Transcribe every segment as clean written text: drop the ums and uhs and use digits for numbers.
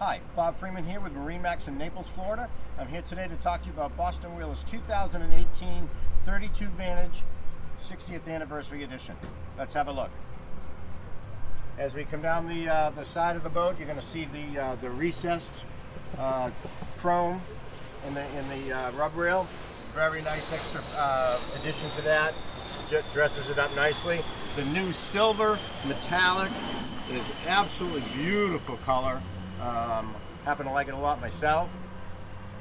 Hi, Bob Freeman here with MarineMax in Naples, Florida. I'm here today to talk to you about Boston Whaler's 2018 32 Vantage 60th Anniversary Edition. Let's have a look. As we come down the side of the boat, you're going to see the recessed chrome in the rub rail. Very nice extra addition to that. Dresses it up nicely. The new silver metallic is absolutely beautiful color. Happen to like it a lot myself,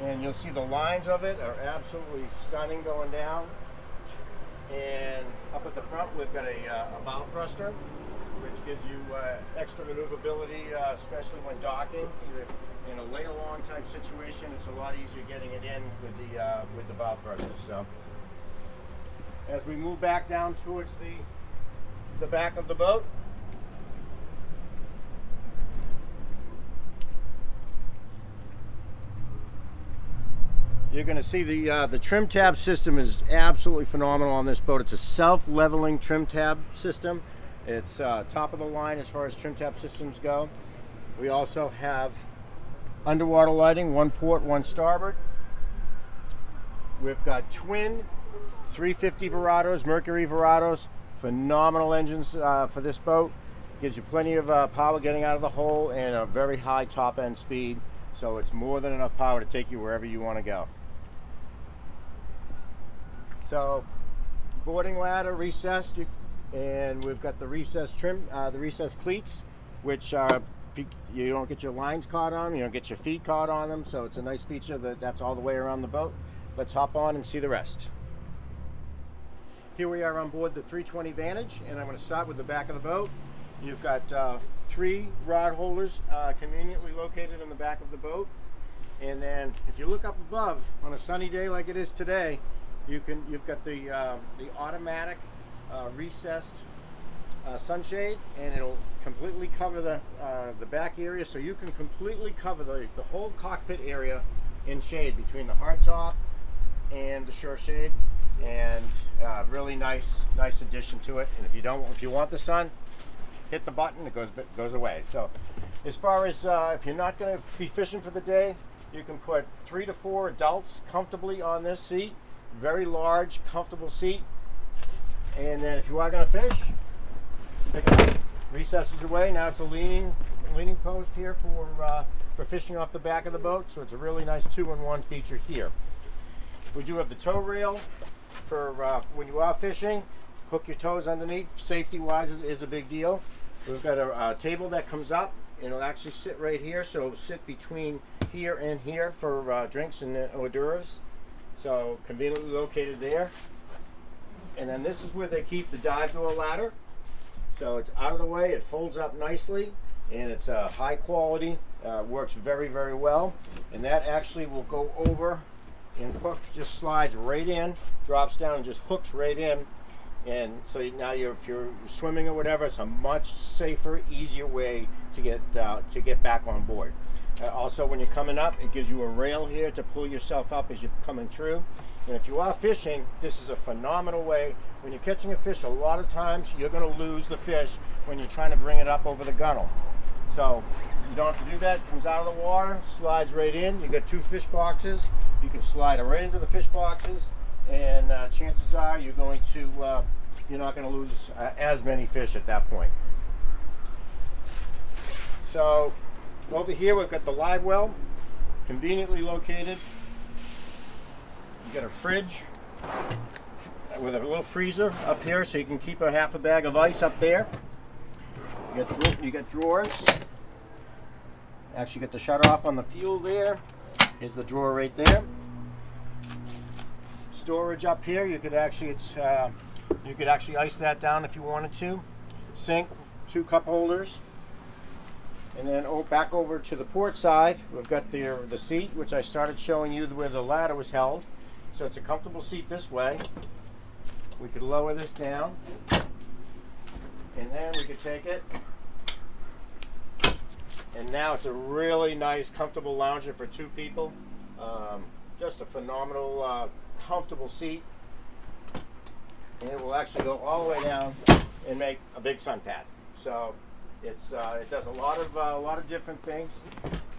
and you'll see the lines of it are absolutely stunning going down. And up at the front we've got a bow thruster, which gives you extra maneuverability, especially when docking. Either in a lay along type situation, it's a lot easier getting it in with the bow thruster. So as we move back down towards the back of the boat, you're going to see the trim tab system is absolutely phenomenal on this boat. It's a self-leveling trim tab system. It's top of the line as far as trim tab systems go. We also have underwater lighting, one port, one starboard. We've got twin 350 Verados, Mercury Verados, phenomenal engines for this boat. Gives you plenty of power getting out of the hole and a very high top end speed. So it's more than enough power to take you wherever you want to go. So boarding ladder recessed, and we've got the recessed trim, the recessed cleats, which you don't get your lines caught on, you don't get your feet caught on them. So it's a nice feature that's all the way around the boat. Let's hop on and see the rest. Here we are on board the 320 Vantage, and I'm going to start with the back of the boat. You've got 3 rod holders conveniently located in the back of the boat. And then if you look up above on a sunny day like it is today, you've got the automatic recessed sunshade, and it'll completely cover the back area, so you can completely cover the whole cockpit area in shade between the hardtop and the shore shade, and really nice addition to it. And if you want the sun, hit the button, it goes away. So as far as if you're not going to be fishing for the day, you can put 3 to 4 adults comfortably on this seat. Very large, comfortable seat. And then if you are going to fish, pick it up, recesses away. Now it's a leaning post here for fishing off the back of the boat. So it's a really nice 2-in-1 feature here. We do have the tow rail for when you are fishing. Hook your toes underneath. Safety wise is a big deal. We've got a table that comes up. It'll actually sit right here, so it'll sit between here and here for drinks and hors d'oeuvres. So conveniently located there. And then this is where they keep the dive door ladder. So it's out of the way, it folds up nicely, and it's high quality, works very, very well. And that actually will go over and hook, just slides right in, drops down and just hooks right in. And so now if you're swimming or whatever, it's a much safer, easier way to get back on board. Also, when you're coming up, it gives you a rail here to pull yourself up as you're coming through. And if you are fishing, this is a phenomenal way. When you're catching a fish, a lot of times you're going to lose the fish when you're trying to bring it up over the gunnel. So you don't have to do that. It comes out of the water, slides right in. You got 2 fish boxes. You can slide it right into the fish boxes, and chances are you're not going to lose as many fish at that point. So over here we've got the live well, conveniently located. You got a fridge with a little freezer up here, so you can keep a half a bag of ice up there. You got drawers. Actually got the shut off on the fuel there. Here's the drawer right there. Storage up here. You could actually ice that down if you wanted to. Sink, 2 cup holders. And then back over to the port side, we've got the seat, which I started showing you where the ladder was held. So it's a comfortable seat this way. We could lower this down, and then we could take it. And now it's a really nice, comfortable lounger for 2 people. Just a phenomenal, comfortable seat. And it will actually go all the way down and make a big sun pad. So it does a lot of different things.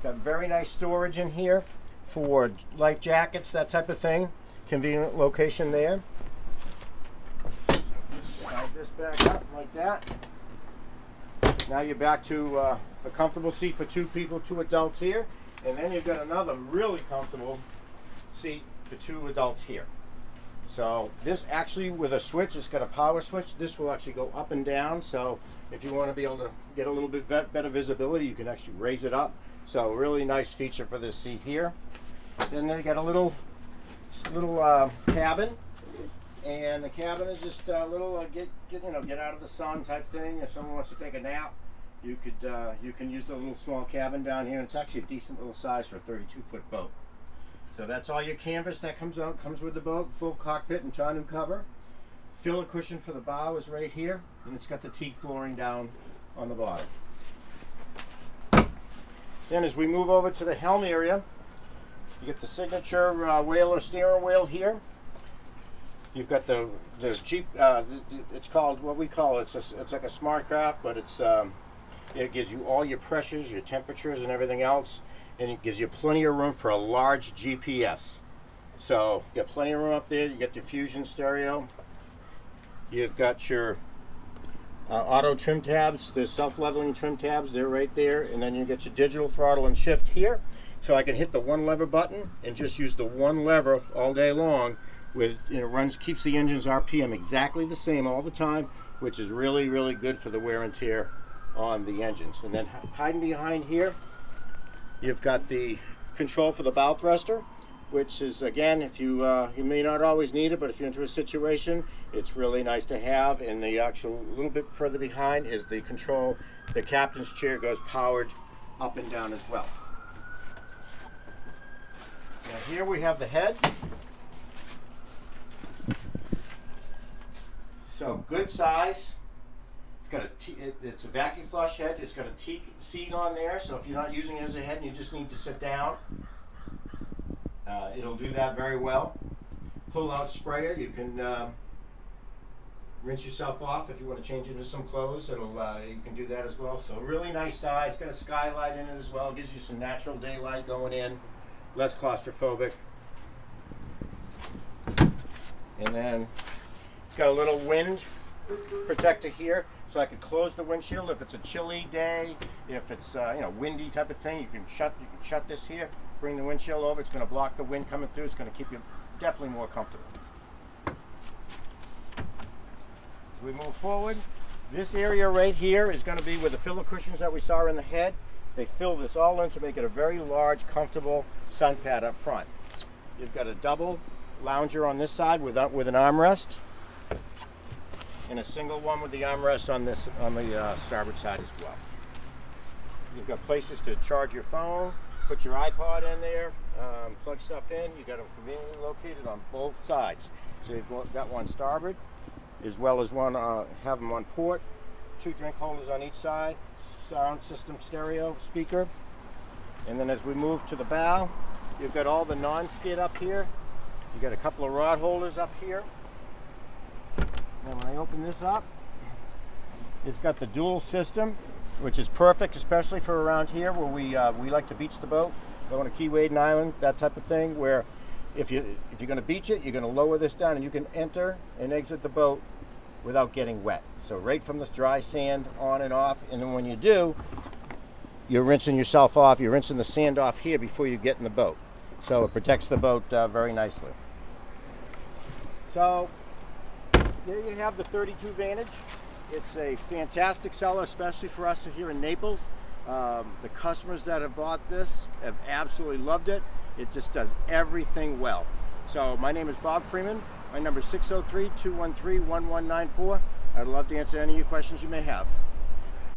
Got very nice storage in here for life jackets, that type of thing. Convenient location there. So just slide this back up like that. Now you're back to a comfortable seat for 2 people, 2 adults here. And then you've got another really comfortable seat for 2 adults here. So this actually, with a switch, it's got a power switch. This will actually go up and down. So if you want to be able to get a little bit better visibility, you can actually raise it up. So really nice feature for this seat here. Then they got a little cabin, and the cabin is just a little get out of the sun type thing. If someone wants to take a nap, you can use the little small cabin down here. And it's actually a decent little size for a 32-foot boat. So that's all your canvas that comes with the boat. Full cockpit and tonneau cover. Filler cushion for the bow is right here, and it's got the teak flooring down on the bottom. Then as we move over to the helm area, you get the signature wheel or steering wheel here. You've got the Jeep. It's called what we call it's like a smart craft, but it gives you all your pressures, your temperatures, and everything else, and it gives you plenty of room for a large GPS. So you got plenty of room up there. You got the Fusion stereo. You've got your auto trim tabs, the self-leveling trim tabs, they're right there, and then you get your digital throttle and shift here. So I can hit the 1 lever button and just use the 1 lever all day long. With keeps the engine's RPM exactly the same all the time, which is really, really good for the wear and tear on the engines. And then hiding behind here, you've got the control for the bow thruster, which is, again, if you may not always need it, but if you're into a situation, it's really nice to have. And the actual little bit further behind is the control. The captain's chair goes powered up and down as well. Now here we have the head. So good size. It's a vacuum flush head. It's got a teak seat on there, so if you're not using it as a head and you just need to sit down, it'll do that very well. Pull out sprayer. You can rinse yourself off if you want to change into some clothes. You can do that as well. So really nice size. It's got a skylight in it as well. It gives you some natural daylight going in. Less claustrophobic. And then it's got a little wind protector here, so I could close the windshield if it's a chilly day, if it's windy type of thing. You can shut this here, bring the windshield over. It's going to block the wind coming through. It's going to keep you definitely more comfortable. As we move forward, this area right here is going to be with the filler cushions that we saw in the head. They fill this all in to make it a very large, comfortable sun pad up front. You've got a double lounger on this side with an armrest, and a single one with the armrest on the starboard side as well. You've got places to charge your phone, put your iPod in there, plug stuff in. You've got them conveniently located on both sides. So you've got one starboard, as well as one have them on port. 2 drink holders on each side, sound system stereo speaker. And then as we move to the bow, you've got all the non-skid up here. You've got a couple of rod holders up here. And when I open this up, it's got the dual system, which is perfect, especially for around here where we like to beach the boat, going to Key Wade Island, that type of thing, where if you're going to beach it, you're going to lower this down and you can enter and exit the boat without getting wet. So right from this dry sand on and off, and then when you do, you're rinsing yourself off. You're rinsing the sand off here before you get in the boat. So it protects the boat very nicely. So there you have the 32 Vantage. It's a fantastic seller, especially for us here in Naples. The customers that have bought this have absolutely loved it. It just does everything well. So my name is Bob Freeman. My number is 603-213-1194. I'd love to answer any of your questions you may have.